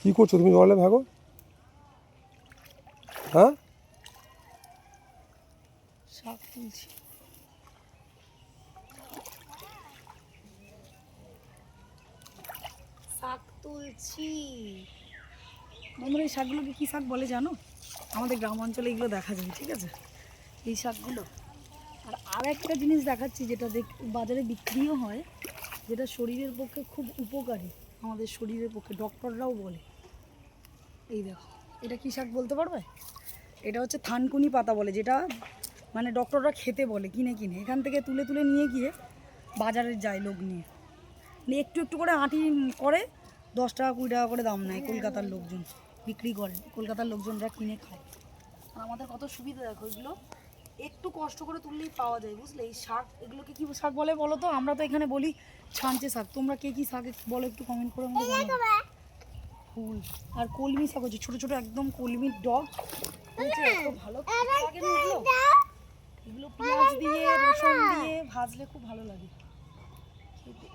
কী করছো তুমি জলে ভাগো? হ্যাঁ, শাক তুলছি। শাক তুলছি বন্ধুরা। এই শাকগুলোকে কী শাক বলে জানো? আমাদের গ্রাম অঞ্চলে এগুলো দেখা যায়, ঠিক আছে, এই শাকগুলো। আর একটা জিনিস দেখাচ্ছি যেটা বাজারে বিক্রিও হয়, যেটা শরীরের পক্ষে খুব উপকারী, আমাদের শরীরের পক্ষে ডক্টররাও বলে। এই দেখো, এটা কী শাক বলতে পারবে? এটা হচ্ছে থানকুনি পাতা বলে, যেটা মানে ডক্টররা খেতে বলে কিনে কিনে। এখান থেকে তুলে তুলে নিয়ে গিয়ে বাজারে যায় লোক নিয়ে, একটু একটু করে আঁটি করে 10 টাকা 20 টাকা করে দাম নেয়। কলকাতার লোকজন বিক্রি করে, কলকাতার লোকজনরা কিনে খায়। আর আমাদের কত সুবিধা দেখো, এগুলো একটু কষ্ট করে তুললেই পাওয়া যায়, বুঝলে? এই শাক, এগুলোকে কী শাক বলে বলো তো? আমরা তো এখানে বলি ছাঞ্চে শাক, তোমরা কে কী শাক বলো একটু কমেন্ট করে আমাকে জানাবে। ফুল আর কলমি শাক হচ্ছে ছোটো ছোটো একদম কলমির ডগ হচ্ছে, এত ভালো লাগে না এগুলো। এগুলো পেঁয়াজ দিয়ে রসুন দিয়ে ভাজলে খুব ভালো লাগে খেতে।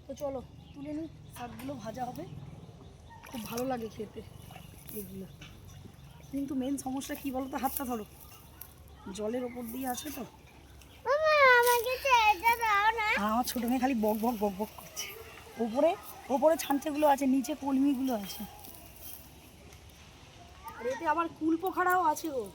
তো চলো তুলে নিই, শাকগুলো ভাজা হবে, খুব ভালো লাগে খেতে এগুলো। কিন্তু মেন সমস্যা কী বলো তো? হাতটা ধরো, জলের ওপর দিয়ে আসে তো। আর আমার ছোটো মেয়ে খালি বক বক বক বক করছে। ওপরে ওপরে ছাঞ্চেগুলো আছে, নিচে কলমিগুলো আছে, আর এতে আবার কুল পোখাড়াও আছে গো।